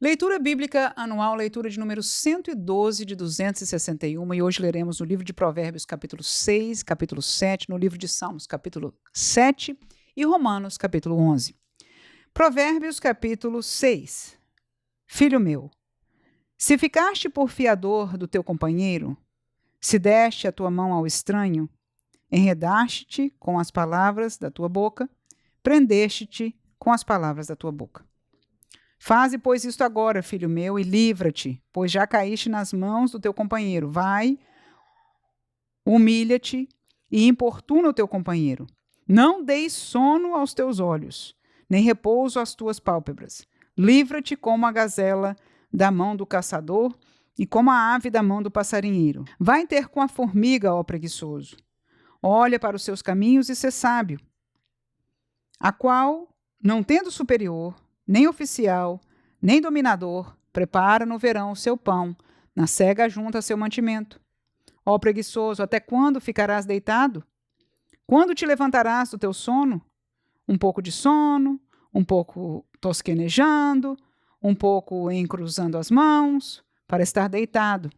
Leitura Bíblica Anual, leitura de número 112 de 261, e hoje leremos no livro de Provérbios, capítulo 6, capítulo 7, no livro de Salmos, capítulo 7 e Romanos, capítulo 11. Provérbios, capítulo 6. Filho meu, se ficaste por fiador do teu companheiro, se deste a tua mão ao estranho, enredaste-te com as palavras da tua boca, prendeste-te com as palavras da tua boca. Faze, pois, isto agora, filho meu, e livra-te, pois já caíste nas mãos do teu companheiro. Vai, humilha-te e importuna o teu companheiro. Não deis sono aos teus olhos, nem repouso às tuas pálpebras. Livra-te como a gazela da mão do caçador e como a ave da mão do passarinheiro. Vai ter com a formiga, ó preguiçoso. Olha para os seus caminhos e sê sábio, a qual, não tendo superior, nem oficial, nem dominador, prepara no verão o seu pão, na cega junta seu mantimento. Ó preguiçoso, até quando ficarás deitado? Quando te levantarás do teu sono? Um pouco de sono, um pouco tosquenejando, um pouco encruzando as mãos, para estar deitado.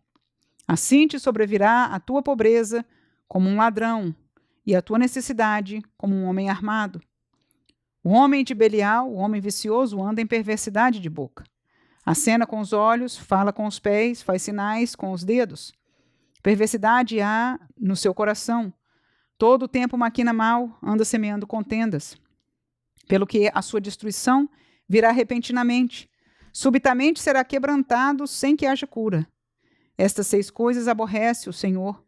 Assim te sobrevirá a tua pobreza como um ladrão, e a tua necessidade como um homem armado. O homem de Belial, o homem vicioso, anda em perversidade de boca. Acena com os olhos, fala com os pés, faz sinais com os dedos. Perversidade há no seu coração. Todo o tempo maquina mal, anda semeando contendas. Pelo que a sua destruição virá repentinamente. Subitamente será quebrantado sem que haja cura. Estas 6 coisas aborrece o Senhor,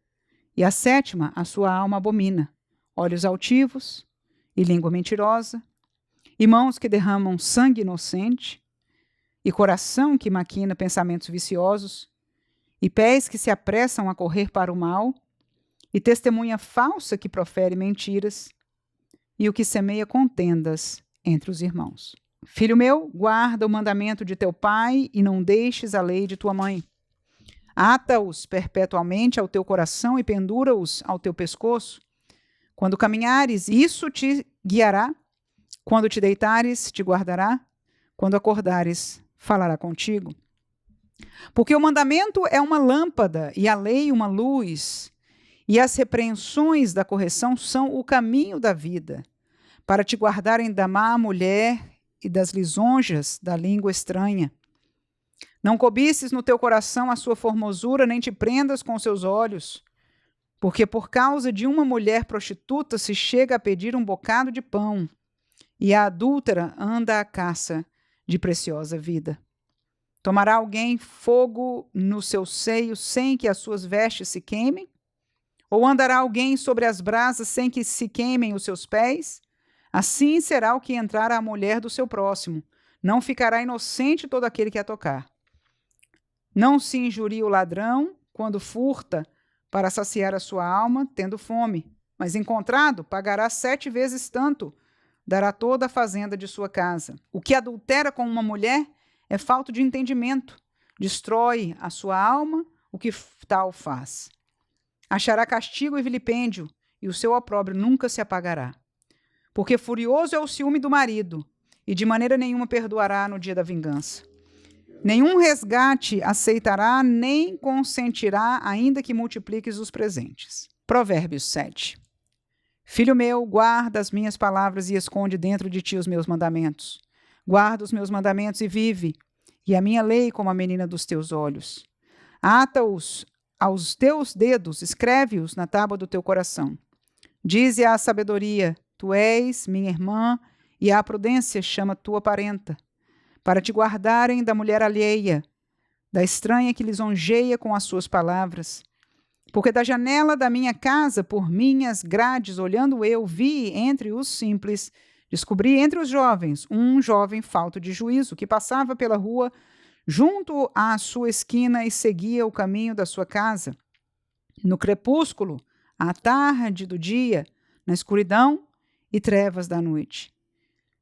e a 7ª a sua alma abomina: olhos altivos e língua mentirosa, e mãos que derramam sangue inocente, e coração que maquina pensamentos viciosos, e pés que se apressam a correr para o mal, e testemunha falsa que profere mentiras, e o que semeia contendas entre os irmãos. Filho meu, guarda o mandamento de teu pai e não deixes a lei de tua mãe. Ata-os perpetuamente ao teu coração e pendura-os ao teu pescoço. Quando caminhares, isso te guiará. Quando te deitares, te guardará. Quando acordares, falará contigo. Porque o mandamento é uma lâmpada e a lei uma luz, e as repreensões da correção são o caminho da vida, para te guardarem da má mulher e das lisonjas da língua estranha. Não cobices no teu coração a sua formosura, nem te prendas com seus olhos, porque por causa de uma mulher prostituta se chega a pedir um bocado de pão, e a adúltera anda à caça de preciosa vida. Tomará alguém fogo no seu seio sem que as suas vestes se queimem? Ou andará alguém sobre as brasas sem que se queimem os seus pés? Assim será o que entrar à mulher do seu próximo. Não ficará inocente todo aquele que a tocar. Não se injurie o ladrão quando furta para saciar a sua alma, tendo fome. Mas encontrado, pagará 7 vezes tanto, dará toda a fazenda de sua casa. O que adultera com uma mulher é falta de entendimento. Destrói a sua alma o que tal faz. Achará castigo e vilipêndio, e o seu opróbrio nunca se apagará. Porque furioso é o ciúme do marido, e de maneira nenhuma perdoará no dia da vingança. Nenhum resgate aceitará, nem consentirá, ainda que multipliques os presentes. Provérbios 7. Filho meu, guarda as minhas palavras e esconde dentro de ti os meus mandamentos. Guarda os meus mandamentos e vive, e a minha lei como a menina dos teus olhos. Ata-os aos teus dedos, escreve-os na tábua do teu coração. Dize à sabedoria: tu és minha irmã, e à prudência chama tua parenta, para te guardarem da mulher alheia, da estranha que lisonjeia com as suas palavras. Porque da janela da minha casa, por minhas grades, olhando eu, vi entre os simples, descobri entre os jovens, um jovem falto de juízo, que passava pela rua junto à sua esquina e seguia o caminho da sua casa. No crepúsculo, à tarde do dia, na escuridão e trevas da noite.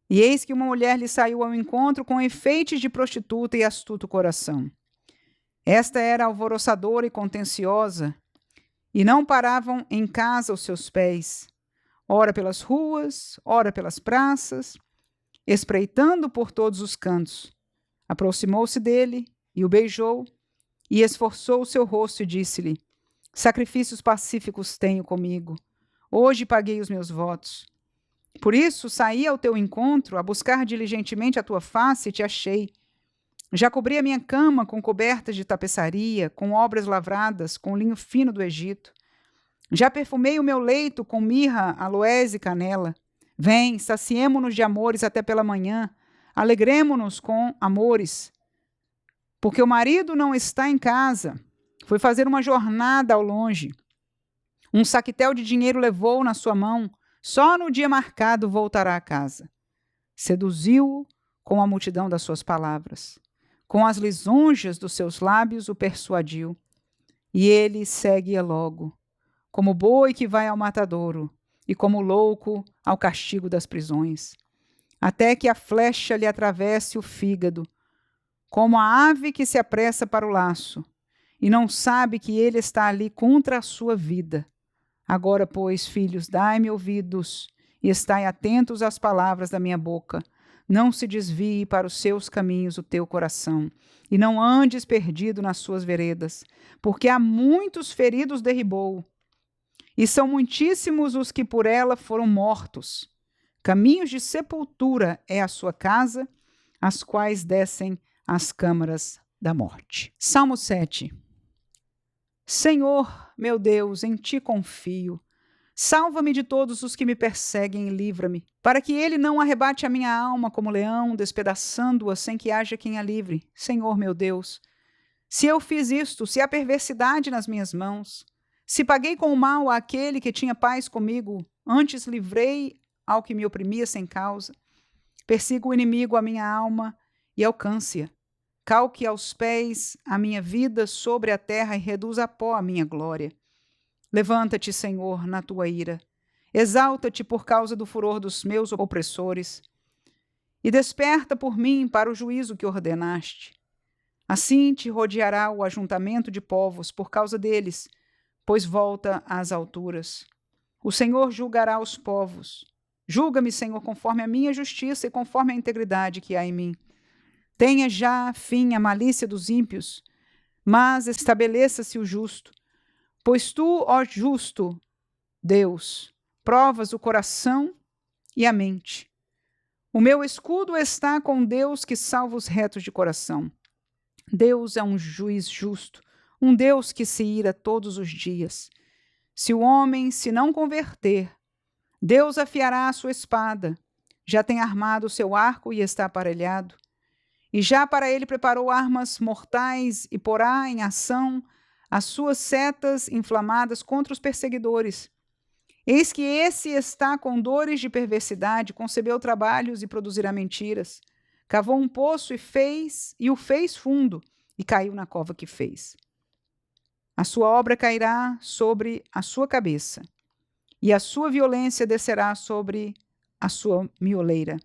E eis que uma mulher lhe saiu ao encontro com enfeites de prostituta e astuto coração. Esta era alvoroçadora e contenciosa, e não paravam em casa os seus pés, ora pelas ruas, ora pelas praças, espreitando por todos os cantos. Aproximou-se dele e o beijou, e esforçou o seu rosto e disse-lhe: Sacrifícios pacíficos tenho comigo. Hoje paguei os meus votos. Por isso saí ao teu encontro, a buscar diligentemente a tua face, e te achei. Já cobri a minha cama com cobertas de tapeçaria, com obras lavradas, com linho fino do Egito. Já perfumei o meu leito com mirra, aloés e canela. Vem, saciemo-nos de amores até pela manhã, alegremo-nos com amores. Porque o marido não está em casa, foi fazer uma jornada ao longe. Um saquetel de dinheiro levou na sua mão, só no dia marcado voltará a casa. Seduziu-o com a multidão das suas palavras. Com as lisonjas dos seus lábios o persuadiu. E ele segue-a logo, como boi que vai ao matadouro, e como louco ao castigo das prisões, até que a flecha lhe atravesse o fígado, como a ave que se apressa para o laço, e não sabe que ele está ali contra a sua vida. Agora, pois, filhos, dai-me ouvidos, e estai atentos às palavras da minha boca. Não se desvie para os seus caminhos o teu coração, e não andes perdido nas suas veredas, porque há muitos feridos derribou, e são muitíssimos os que por ela foram mortos. Caminhos de sepultura é a sua casa, as quais descem às câmaras da morte. Salmo 7. Senhor, meu Deus, em ti confio. Salva-me de todos os que me perseguem e livra-me, para que ele não arrebate a minha alma como leão, despedaçando-a sem que haja quem a livre. Senhor, meu Deus, se eu fiz isto, se há perversidade nas minhas mãos, se paguei com o mal àquele que tinha paz comigo, antes livrei ao que me oprimia sem causa. Persiga o inimigo a minha alma e alcance-a. Calque aos pés a minha vida sobre a terra e reduza a pó a minha glória. Levanta-te, Senhor, na tua ira. Exalta-te por causa do furor dos meus opressores. E desperta por mim para o juízo que ordenaste. Assim te rodeará o ajuntamento de povos por causa deles, pois volta às alturas. O Senhor julgará os povos. Julga-me, Senhor, conforme a minha justiça e conforme a integridade que há em mim. Tenha já fim a malícia dos ímpios, mas estabeleça-se o justo. Pois tu, ó justo Deus, provas o coração e a mente. O meu escudo está com Deus que salva os retos de coração. Deus é um juiz justo, um Deus que se ira todos os dias. Se o homem se não converter, Deus afiará a sua espada. Já tem armado o seu arco e está aparelhado. E já para ele preparou armas mortais e porá em ação as suas setas inflamadas contra os perseguidores. Eis que esse está com dores de perversidade, concebeu trabalhos e produzirá mentiras. Cavou um poço e o fez fundo, e caiu na cova que fez. A sua obra cairá sobre a sua cabeça, e a sua violência descerá sobre a sua mioleira.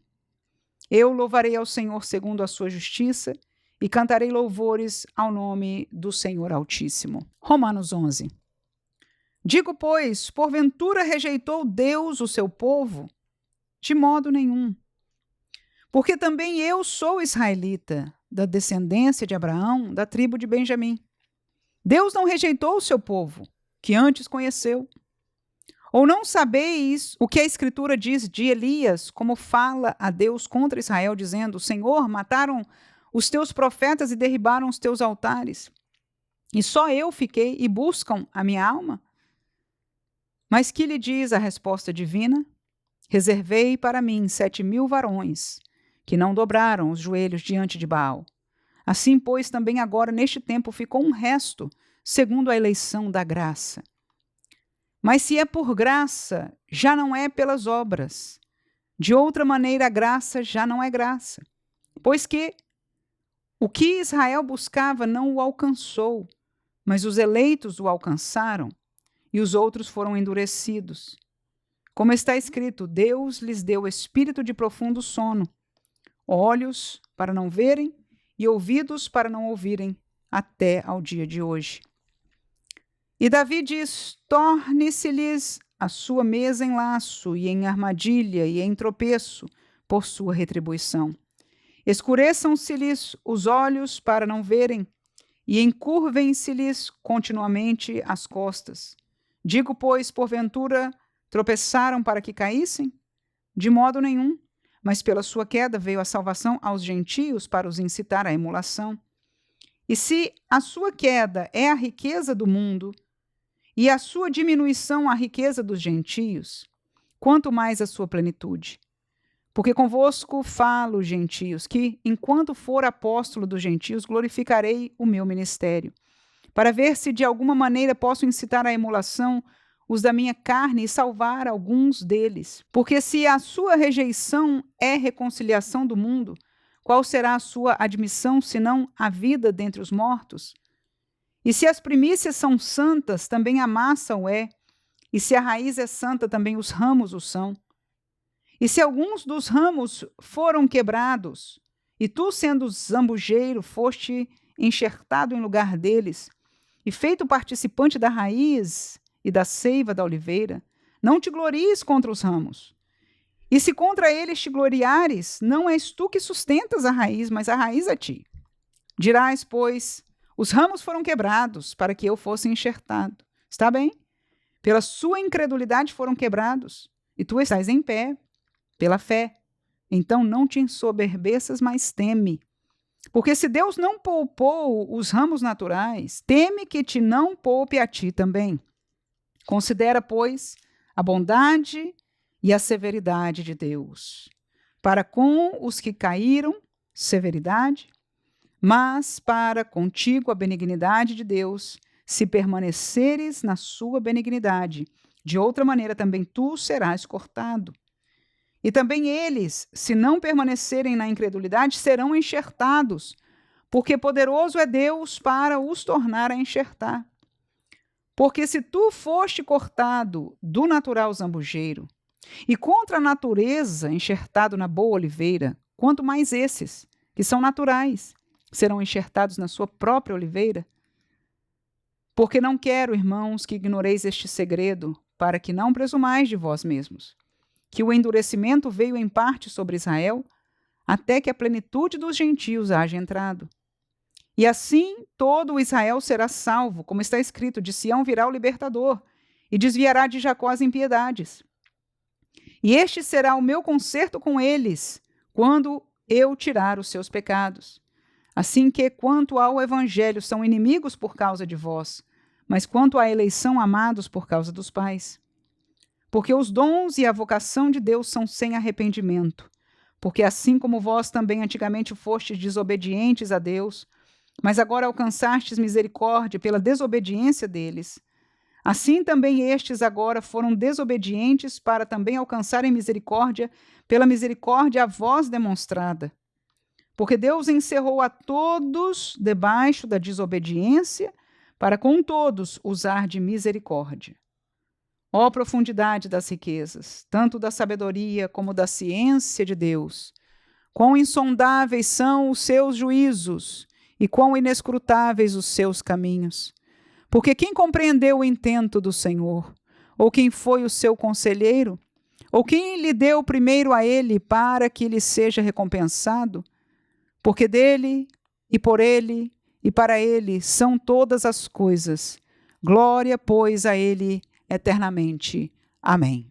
Eu louvarei ao Senhor segundo a sua justiça, e cantarei louvores ao nome do Senhor Altíssimo. Romanos 11. Digo, pois, porventura rejeitou Deus o seu povo? De modo nenhum. Porque também eu sou israelita, da descendência de Abraão, da tribo de Benjamim. Deus não rejeitou o seu povo, que antes conheceu. Ou não sabeis o que a Escritura diz de Elias, como fala a Deus contra Israel, dizendo: Senhor, mataram os teus profetas e derribaram os teus altares. E só eu fiquei e buscam a minha alma? Mas que lhe diz a resposta divina? Reservei para mim 7.000 varões, que não dobraram os joelhos diante de Baal. Assim, pois, também agora, neste tempo, ficou um resto, segundo a eleição da graça. Mas se é por graça, já não é pelas obras. De outra maneira, a graça já não é graça. Pois que o que Israel buscava não o alcançou, mas os eleitos o alcançaram, e os outros foram endurecidos. Como está escrito, Deus lhes deu espírito de profundo sono, olhos para não verem e ouvidos para não ouvirem, até ao dia de hoje. E Davi diz: torne-se-lhes a sua mesa em laço, e em armadilha, e em tropeço, por sua retribuição. Escureçam-se-lhes os olhos para não verem, e encurvem-se-lhes continuamente as costas. Digo, pois, porventura, tropeçaram para que caíssem? De modo nenhum, mas pela sua queda veio a salvação aos gentios para os incitar à emulação. E se a sua queda é a riqueza do mundo, e a sua diminuição a riqueza dos gentios, quanto mais a sua plenitude. Porque convosco falo, gentios, que, enquanto for apóstolo dos gentios, glorificarei o meu ministério, para ver se de alguma maneira posso incitar à emulação os da minha carne e salvar alguns deles. Porque se a sua rejeição é reconciliação do mundo, qual será a sua admissão, senão a vida dentre os mortos? E se as primícias são santas, também a massa o é, e se a raiz é santa, também os ramos o são. E se alguns dos ramos foram quebrados, e tu, sendo zambujeiro, foste enxertado em lugar deles, e feito participante da raiz e da seiva da oliveira, não te glories contra os ramos. E se contra eles te gloriares, não és tu que sustentas a raiz, mas a raiz a ti. Dirás, pois, os ramos foram quebrados para que eu fosse enxertado. Está bem? Pela sua incredulidade foram quebrados, e tu estás em pé, pela fé. Então não te ensoberbeças, mas teme. Porque se Deus não poupou os ramos naturais, teme que te não poupe a ti também. Considera, pois, a bondade e a severidade de Deus. Para com os que caíram, severidade, mas para contigo a benignidade de Deus, se permaneceres na sua benignidade. De outra maneira também tu serás cortado. E também eles, se não permanecerem na incredulidade, serão enxertados, porque poderoso é Deus para os tornar a enxertar. Porque se tu foste cortado do natural zambujeiro, e contra a natureza enxertado na boa oliveira, quanto mais esses, que são naturais, serão enxertados na sua própria oliveira? Porque não quero, irmãos, que ignoreis este segredo, para que não presumais de vós mesmos, que o endurecimento veio em parte sobre Israel, até que a plenitude dos gentios haja entrado. E assim todo o Israel será salvo, como está escrito, de Sião virá o libertador, e desviará de Jacó as impiedades. E este será o meu concerto com eles, quando eu tirar os seus pecados. Assim que, quanto ao evangelho, são inimigos por causa de vós, mas quanto à eleição, amados por causa dos pais. Porque os dons e a vocação de Deus são sem arrependimento. Porque assim como vós também antigamente fostes desobedientes a Deus, mas agora alcançastes misericórdia pela desobediência deles, assim também estes agora foram desobedientes para também alcançarem misericórdia pela misericórdia a vós demonstrada. Porque Deus encerrou a todos debaixo da desobediência, para com todos usar de misericórdia. Ó profundidade das riquezas, tanto da sabedoria como da ciência de Deus! Quão insondáveis são os seus juízos e quão inescrutáveis os seus caminhos! Porque quem compreendeu o intento do Senhor? Ou quem foi o seu conselheiro? Ou quem lhe deu primeiro a ele para que lhe seja recompensado? Porque dele, e por ele, e para ele são todas as coisas. Glória, pois, a ele eternamente. Amém.